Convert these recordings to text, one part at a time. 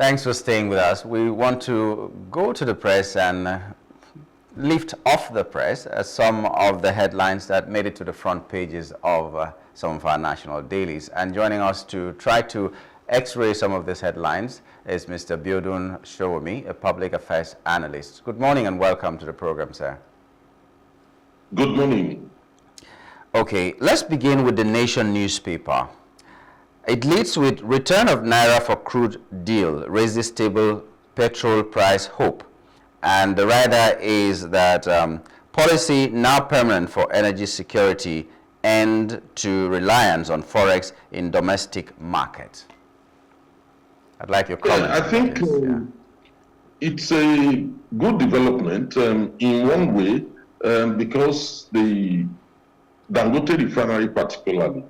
Thanks for staying with us. We want to go to the press and lift off the press some of the headlines that made it to the front pages of some of our national dailies. And joining us to try to x-ray some of these headlines is Mr. BIODUN SOWUNMI, a public affairs analyst. Good morning and welcome to the program, sir. Good morning. Okay, let's begin with the Nation newspaper. It leads with return of Naira for crude deal, raises stable petrol price hope. And the rider is that policy now permanent for energy security, end to reliance on forex in domestic market. I'd like your comment. I think it's a good development in one way because the Dangote refinery particularly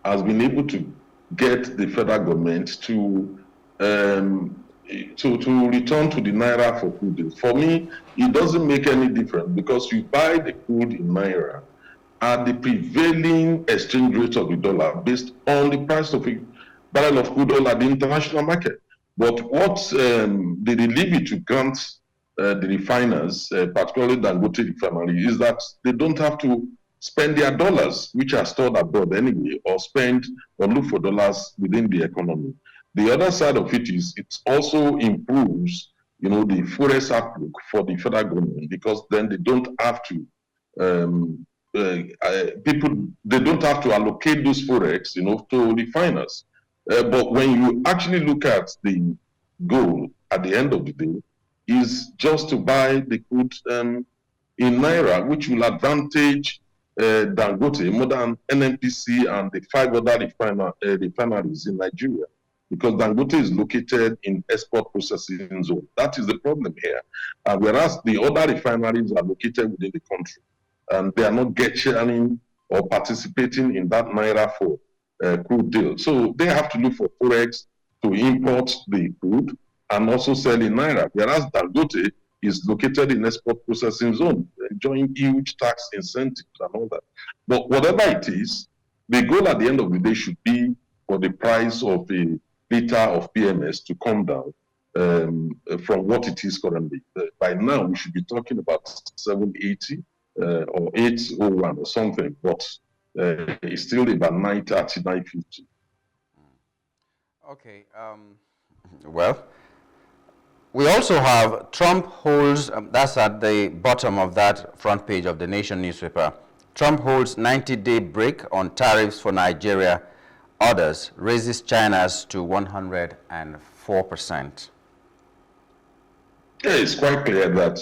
has been able to get the federal government to return to the Naira for crude. For me, it doesn't make any difference because you buy the crude in Naira at the prevailing exchange rate of the dollar based on the price of a barrel of crude oil at the international market. But what they leave it to grant the refiners, particularly Dangote refinery, is that they don't have to spend their dollars, which are stored abroad anyway, or look for dollars within the economy. The other side of it is it also improves, the forex outlook for the federal government because then they don't have to they don't have to allocate those forex, to refiners. But when you actually look at the goal at the end of the day, is just to buy the crude in Naira, which will advantage Dangote more than NNPC and the 5 other refineries in Nigeria, because Dangote is located in export processing zone. That is the problem here. Whereas the other refineries are located within the country, and they are not getting or participating in that Naira for crude deal. So they have to look for forex to import the crude and also sell in Naira, whereas Dangote is located in export processing zone, enjoying huge tax incentives and all that. But whatever it is, the goal at the end of the day should be for the price of a liter of PMS to come down from what it is currently. By now, we should be talking about 780 or 801 or something, but it's still about 930, 950. Okay, well, we also have Trump holds, that's at the bottom of that front page of the Nation newspaper. Trump holds 90-day break on tariffs for Nigeria. Others raises China's to 104%. Yeah, it's quite clear that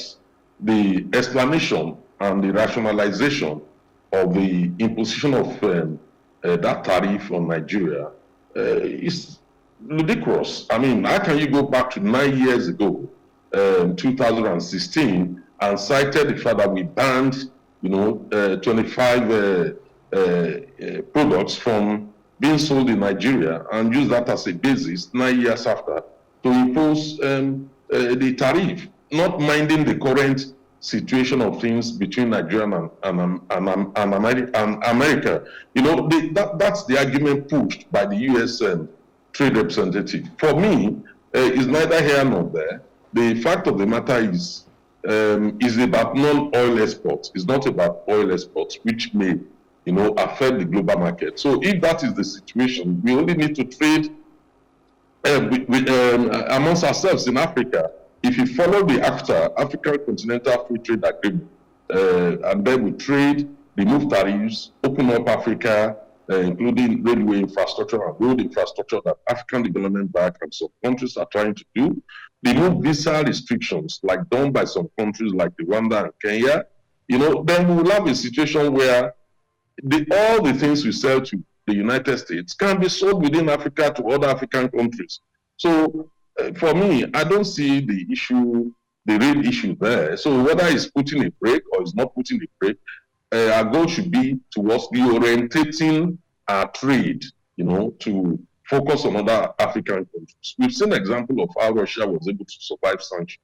the explanation and the rationalization of the imposition of that tariff on Nigeria is ludicrous. I mean, how can you go back to 9 years ago, 2016, and cited the fact that we banned, 25 products from being sold in Nigeria, and use that as a basis 9 years after to impose the tariff, not minding the current situation of things between Nigeria and America. That's the argument pushed by the U.S. Trade representative. For me, it's neither here nor there. The fact of the matter is about non-oil exports. It's not about oil exports, which may, affect the global market. So if that is the situation, we only need to trade amongst ourselves in Africa. If you follow the African Continental Free Trade Agreement, and then we trade, remove tariffs, open up Africa, including railway infrastructure and road infrastructure that African Development Bank and some countries are trying to do, remove visa restrictions like done by some countries like Rwanda and Kenya, then we will have a situation where all the things we sell to the United States can be sold within Africa to other African countries. So for me, I don't see the real issue there. So whether it's putting a break or it's not putting a break, our goal should be towards reorientating our trade, to focus on other African countries. We've seen an example of how Russia was able to survive sanctions,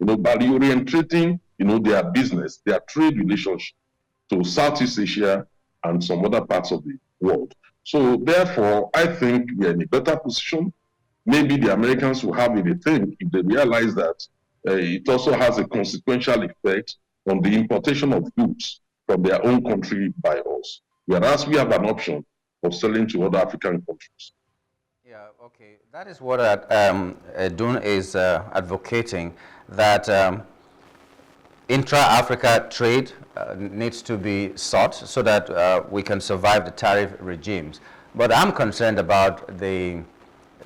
by reorientating, their business, their trade relationship to Southeast Asia and some other parts of the world. So therefore, I think we are in a better position maybe the Americans will have a rethink if they realize that it also has a consequential effect on the importation of goods from their own country by us, whereas we have an option of selling to other African countries. Yeah, okay. That is what Dun is advocating, that intra-Africa trade needs to be sought so that we can survive the tariff regimes. But I'm concerned about the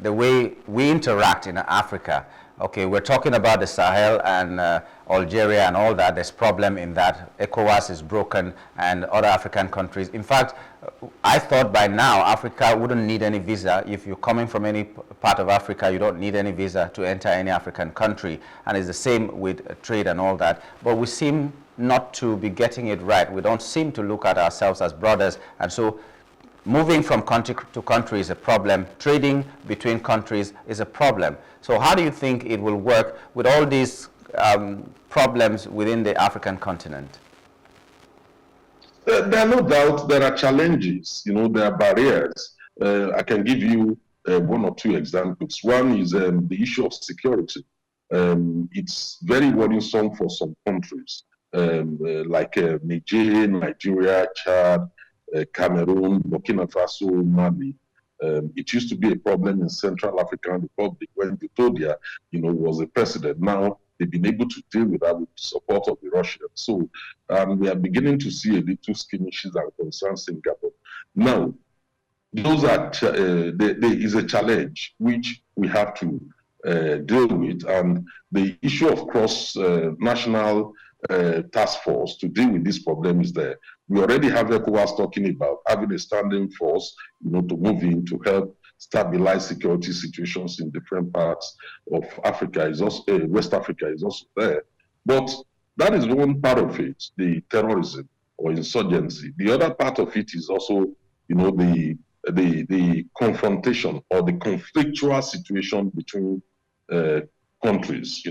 way we interact in Africa. Okay, we're talking about the Sahel and Algeria and all that. There's problem in that. ECOWAS is broken and other African countries. In fact, I thought by now Africa wouldn't need any visa. If you're coming from any part of Africa, you don't need any visa to enter any African country. And it's the same with trade and all that. But we seem not to be getting it right. We don't seem to look at ourselves as brothers. And so moving from country to country is a problem. Trading between countries is a problem. So how do you think it will work with all these problems within the African continent? There are no doubt there are challenges, there are barriers. I can give you one or two examples. One is the issue of security. It's very worrisome for some countries, like Niger, Nigeria, Chad, Cameroon, Burkina Faso, Mali. It used to be a problem in Central African Republic when Pretoria, was the president. Now they've been able to deal with that with the support of the Russians. So we are beginning to see a little skirmishes and concerns in Gabon. Now, those are there is a challenge which we have to deal with, and the issue of cross-national task force to deal with this problem is there. We already have ECOWAS talking about having a standing force, to move in to help stabilize security situations in different parts of Africa. Is also West Africa is also there, but that is one part of it, the terrorism or insurgency. The other part of it is also, the confrontation or the conflictual situation between countries,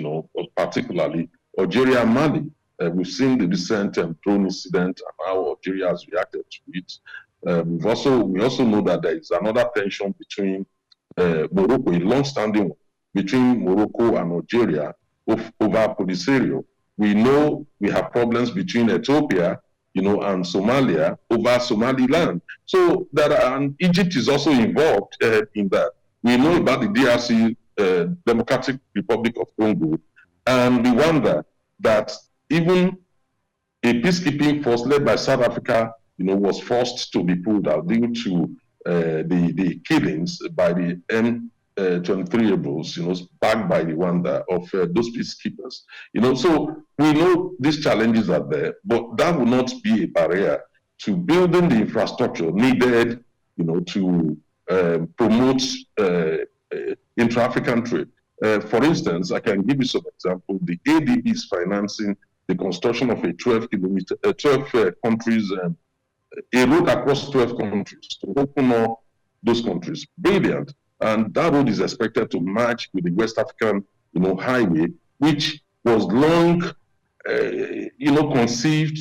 particularly Algeria and Mali. We've seen the recent drone incident and how Algeria has reacted to it. We also know that there is another tension between Morocco, a long-standing one, between Morocco and Algeria over Polisario. We know we have problems between Ethiopia, and Somalia over Somaliland. So and Egypt is also involved in that. We know about the DRC, Democratic Republic of Congo, and Rwanda, that even a peacekeeping force led by South Africa, was forced to be pulled out due to the killings by the M23 rebels, backed by Rwanda, of those peacekeepers. So we know these challenges are there, but that will not be a barrier to building the infrastructure needed, to promote intra-African trade. For instance, I can give you some examples. The ADB is financing the construction of a 12 countries, a road across 12 countries to open up those countries. Brilliant. And that road is expected to match with the West African, highway, which was long, conceived,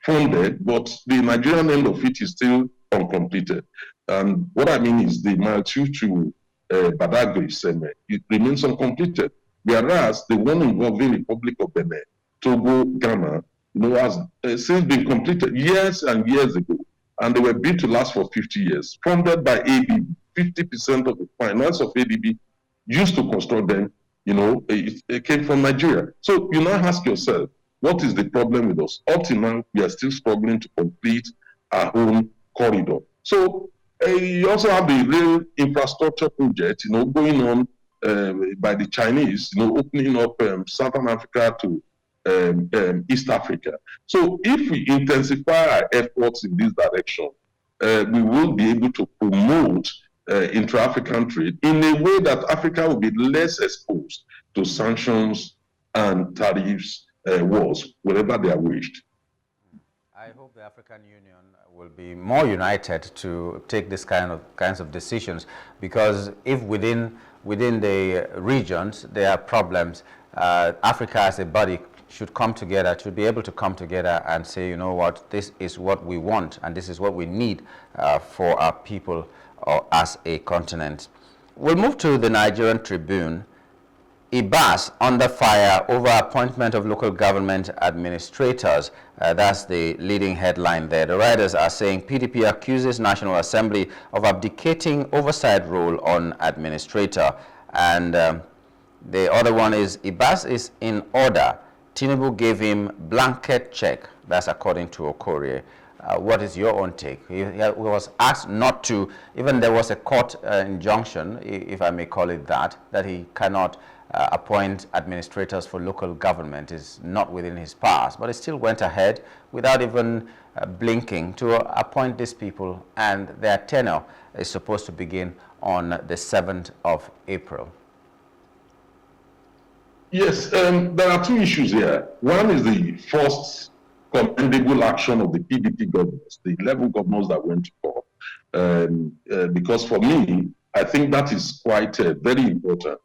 funded, but the Nigerian end of it is still uncompleted. And what I mean is the Mile 2 to Badagry segment, it remains uncompleted. Whereas the one involving Republic of Benin, Togo, Ghana, has since been completed years and years ago, and they were built to last for 50 years, funded by ADB. 50% of the finance of ADB used to construct them, it came from Nigeria. So you now ask yourself, what is the problem with us? Up till now, we are still struggling to complete our own corridor. So you also have the rail infrastructure project, going on by the Chinese, opening up Southern Africa to East Africa. So if we intensify our efforts in this direction, we will be able to promote intra-African trade in a way that Africa will be less exposed to sanctions and tariffs wars wherever they are waged. I hope the African Union will be more united to take this kinds of decisions, because if within the regions there are problems, Africa as a body should come together, to be able to come together and say, you know what, this is what we want and this is what we need for our people or as a continent. We'll move to the Nigerian Tribune. IBAS under fire over appointment of local government administrators. That's the leading headline there. The writers are saying PDP accuses National Assembly of abdicating oversight role on administrator. And the other one is IBAS is in order. Tinubu gave him blanket check. That's according to Okorie. What is your own take? He was asked not to, even there was a court injunction, if I may call it that he cannot appoint administrators for local government. Is not within his powers, but he still went ahead without even blinking to appoint these people, and their tenure is supposed to begin on the 7th of April. Yes, there are two issues here. One is the first commendable action of the PDP governors, the 11 governors that went to court, because for me, I think that is quite very important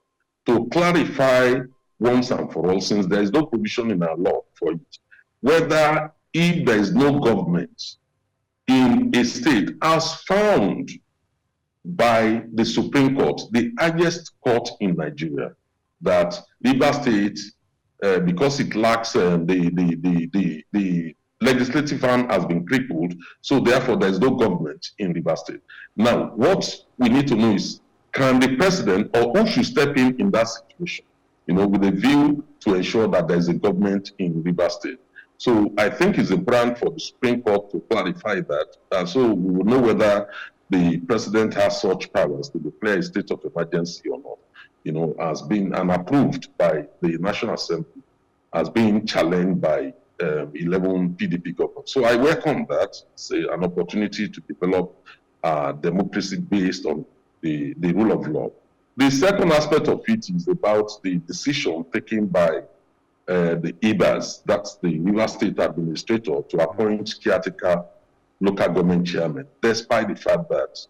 to clarify once and for all, since there is no provision in our law for it, whether if there is no government in a state as found by the Supreme Court, the highest court in Nigeria, that Rivers State, because it lacks the legislative arm has been crippled, so therefore there is no government in Rivers State. Now, what we need to know is, can the president or who should step in that situation, with a view to ensure that there is a government in Rivers State? So I think it's important for the Supreme Court to clarify that, so we will know whether the president has such powers to declare a state of emergency or not. Has been approved by the National Assembly, has been challenged by 11 PDP governments. So I welcome that. It's an opportunity to develop democracy based on the rule of law. The second aspect of it is about the decision taken by the IBAS, that's the Rivers State Administrator, to appoint caretaker local government chairman, despite the fact that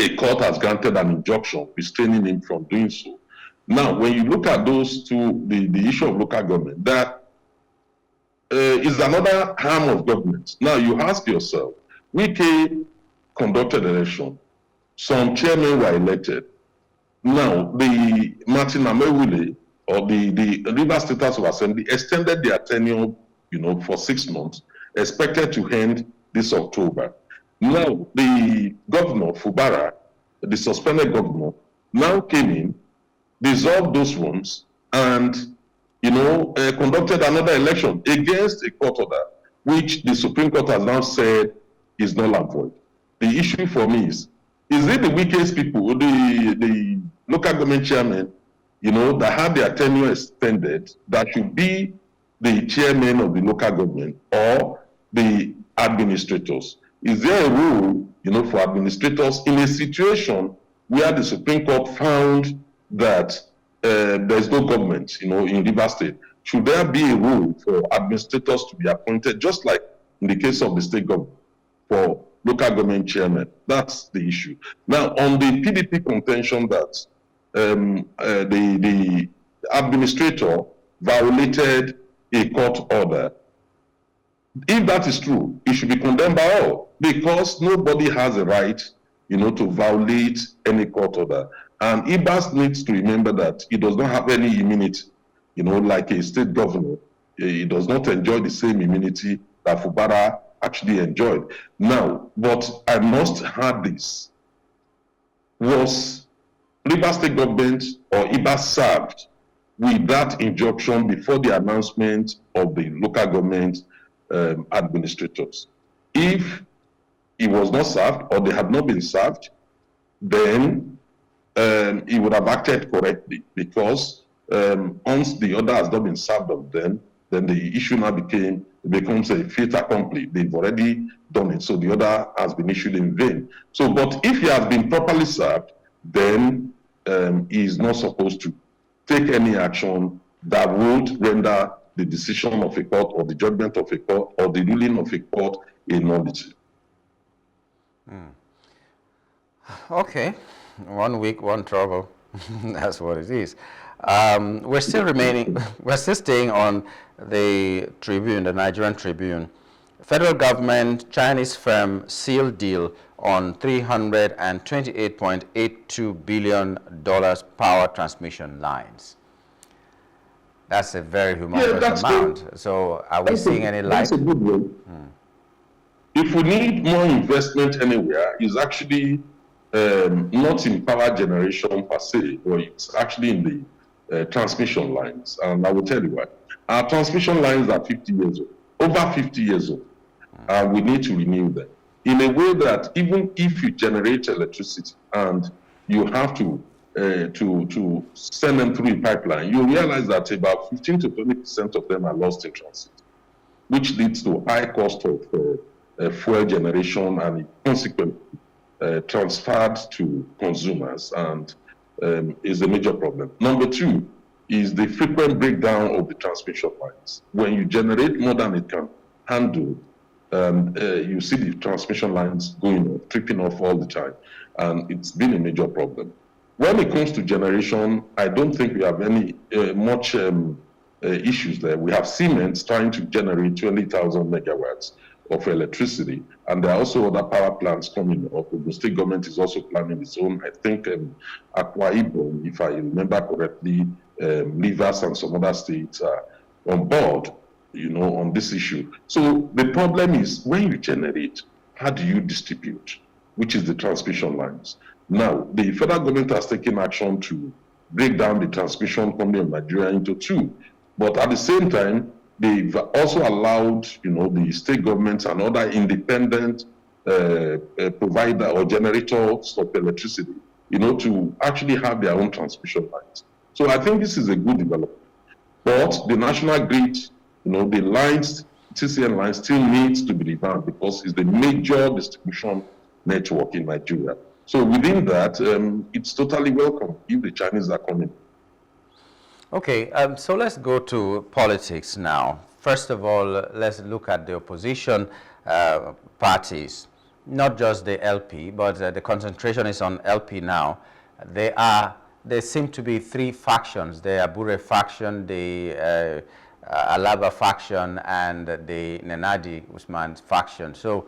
a court has granted an injunction restraining him from doing so. Now, when you look at those two, the issue of local government, that is another arm of government. Now, you ask yourself, Wike conducted election. Some chairmen were elected. Now, the Martin Amewule, or the Rivers State House of Assembly, extended their tenure, for 6 months, expected to end this October. Now, the governor, Fubara, the suspended governor, now came in, dissolved those ones, and, conducted another election against a court order, which the Supreme Court has now said is null and void. The issue for me is it the weakest people, the local government chairman, that have their tenure extended, that should be the chairman of the local government, or the administrators? Is there a rule, for administrators in a situation where the Supreme Court found that there is no government, in Rivers State? Should there be a rule for administrators to be appointed, just like in the case of the state government, for local government chairman? That's the issue. Now, on the PDP contention that the administrator violated a court order, if that is true, it should be condemned by all, because nobody has a right, to violate any court order. And IBAS needs to remember that it does not have any immunity, like a state governor. It does not enjoy the same immunity that Fubara actually enjoyed. Now, but I must add this. Was Rivers State government or IBAS served with that injunction before the announcement of the local government administrators? If it was not served, or they had not been served, then he would have acted correctly, because once the order has not been served of them, then the issue now becomes a fait accompli. They've already done it, so the order has been issued in vain. So, but if he has been properly served, then he is not supposed to take any action that would render the decision of a court, or the judgment of a court, or the ruling of a court a nullity. Okay, 1 week, one trouble. That's what it is. We're still staying on the Tribune, the Nigerian Tribune. Federal government, Chinese firm seal deal on $328.82 billion power transmission lines. That's a very humongous amount. So are we seeing any light? That's a good one. If we need more investment anywhere, it's actually not in power generation per se, but it's actually in the transmission lines. And I will tell you why. Our transmission lines are 50 years old, over 50 years old, and we need to renew them in a way that even if you generate electricity and you have to send them through a pipeline, you realize that about 15 to 20% of them are lost in transit, which leads to high cost of fuel generation and consequently transferred to consumers, and is a major problem. Number two is the frequent breakdown of the transmission lines. When you generate more than it can handle, you see the transmission lines going off, tripping off all the time, and it's been a major problem. When it comes to generation, I don't think we have any much issues there. We have Siemens trying to generate 20,000 megawatts of electricity, and there are also other power plants coming up. The state government is also planning its own. I think Akwa Ibom, if I remember correctly, Rivers and some other states are on board, on this issue. So the problem is when you generate, how do you distribute, which is the transmission lines. Now, the federal government has taken action to break down the transmission company of Nigeria into two, but at the same time, they've also allowed, the state governments and other independent provider or generators of electricity, to actually have their own transmission lines. So I think this is a good development. But the national grid, the lines, TCN lines still needs to be revamped because it's the major distribution network in Nigeria. So within that, it's totally welcome if the Chinese are coming. Okay, so let's go to politics now. First of all, let's look at the opposition parties, not just the LP, but the concentration is on LP now. There seem to be three factions: the Abure faction, the Alaba faction, and the Nenadi Usman faction. So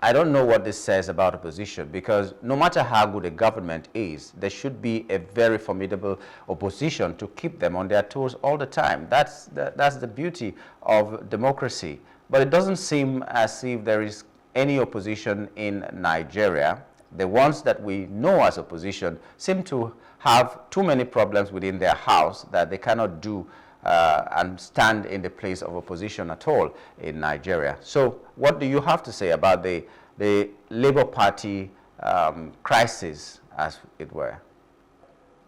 I don't know what this says about opposition, because no matter how good a government is, there should be a very formidable opposition to keep them on their toes all the time. That's the beauty of democracy. But it doesn't seem as if there is any opposition in Nigeria. The ones that we know as opposition seem to have too many problems within their house that they cannot do and stand in the place of opposition at all in Nigeria. So what do you have to say about the Labour Party crisis, as it were?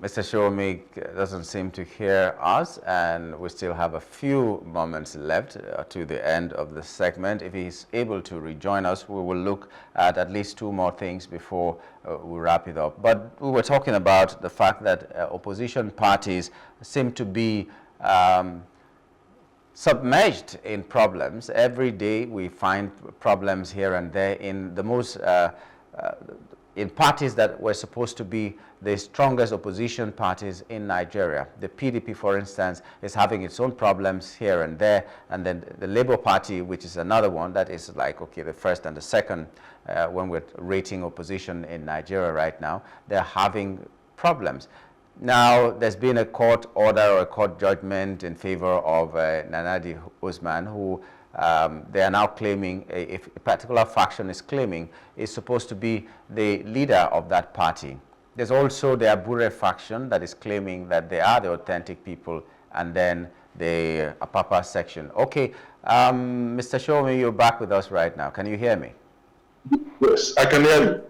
Mr. SOWUNMI doesn't seem to hear us, and we still have a few moments left to the end of the segment. If he's able to rejoin us, we will look at least two more things before we wrap it up. But we were talking about the fact that opposition parties seem to be submerged in problems. Every day we find problems here and there in the most in parties that were supposed to be the strongest opposition parties in Nigeria. The PDP, for instance, is having its own problems here and there, and then the Labour Party, which is another one that is like, okay, the first and the second when we're rating opposition in Nigeria right now, they're having problems. Now, there's been a court order or a court judgment in favor of Nenadi Usman, who they are now claiming, if a particular faction is claiming, is supposed to be the leader of that party. There's also the Abure faction that is claiming that they are the authentic people, and then the Apapa section. Okay, Mr. SOWUNMI, you're back with us right now. Can you hear me? Yes, I can hear you.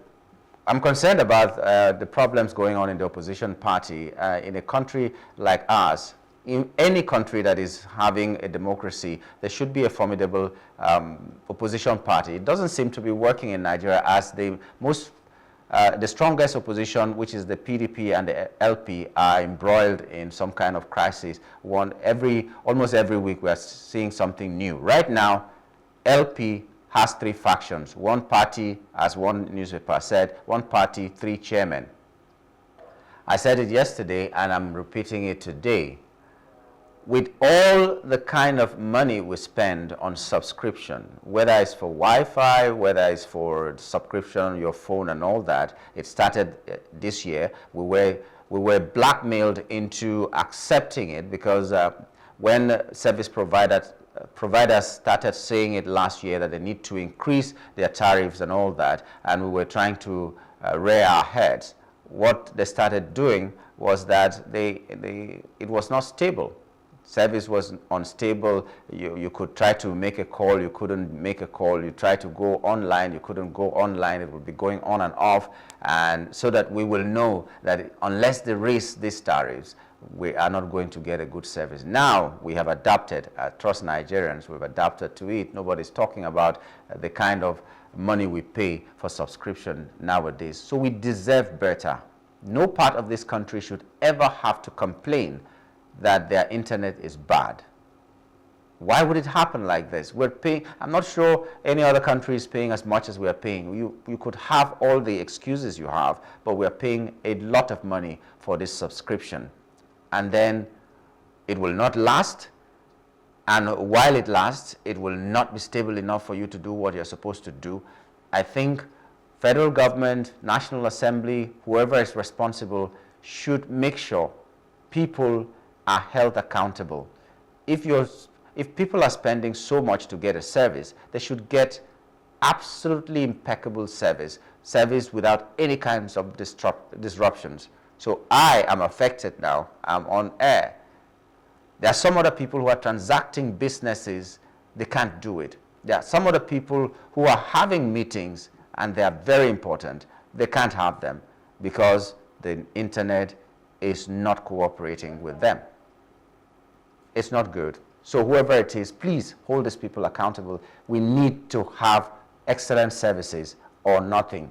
I'm concerned about the problems going on in the opposition party in a country like ours. In any country that is having a democracy, there should be a formidable opposition party. It doesn't seem to be working in Nigeria, as the strongest opposition, which is the PDP and the LP, are embroiled in some kind of crisis. Almost every week we are seeing something new. Right now, LP has three factions. One party, as one newspaper said, one party, three chairmen. I said it yesterday and I'm repeating it today. with all the kind of money we spend on subscription, whether it's for Wi-Fi, whether it's for subscription on your phone and all that, it started this year. We were blackmailed into accepting it because when service providers started saying it last year that they need to increase their tariffs and all that, and we were trying to rear our heads, what they started doing was that it was not stable. Service was unstable. You could try to make a call, you couldn't make a call. You tried to go online, you couldn't go online. It would be going on and off. And so that we will know that unless they raise these tariffs, we are not going to get a good service. Now we have adapted. Trust Nigerians, we've adapted to it. Nobody's talking about the kind of money we pay for subscription nowadays. So we deserve better. No part of this country should ever have to complain that their internet is bad. Why would it happen like this? We're paying, I'm not sure any other country is paying as much as we are paying. You could have all the excuses you have, but we're paying a lot of money for this subscription. And then it will not last. And while it lasts, it will not be stable enough for you to do what you're supposed to do. I think federal government, National Assembly, whoever is responsible should make sure people are held accountable. If people are spending so much to get a service, they should get absolutely impeccable service without any kinds of disruptions. So I am affected now. I'm on air. There are some other people who are transacting businesses, they can't do it. There are some other people who are having meetings and they are very important. They can't have them because the internet is not cooperating with them. It's not good. So whoever it is, please hold these people accountable. We need to have excellent services or nothing.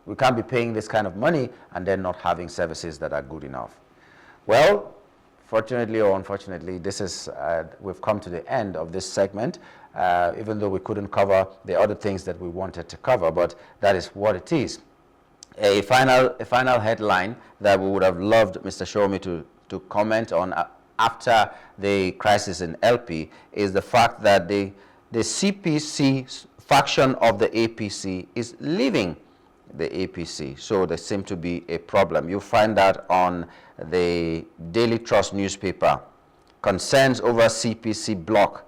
We can't be paying this kind of money and then not having services that are good enough. Well, fortunately or unfortunately, this is we've come to the end of this segment, even though we couldn't cover the other things that we wanted to cover, but that is what it is. A final headline that we would have loved Mr. Showmi to comment on after the crisis in LP is the fact that the CPC faction of the APC is leaving the APC. So there seems to be a problem. You find that on the Daily Trust newspaper. Concerns over CPC bloc,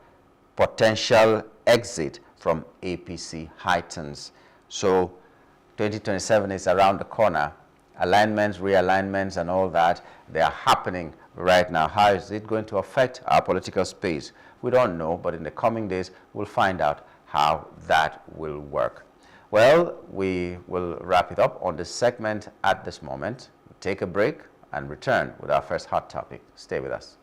potential exit from APC heightens. So 2027 is around the corner. Alignments, realignments, and all that, they are happening right now. How is it going to affect our political space? We don't know, but in the coming days, we'll find out how that will work. Well, we will wrap it up on this segment at this moment. We'll take a break and return with our first hot topic. Stay with us.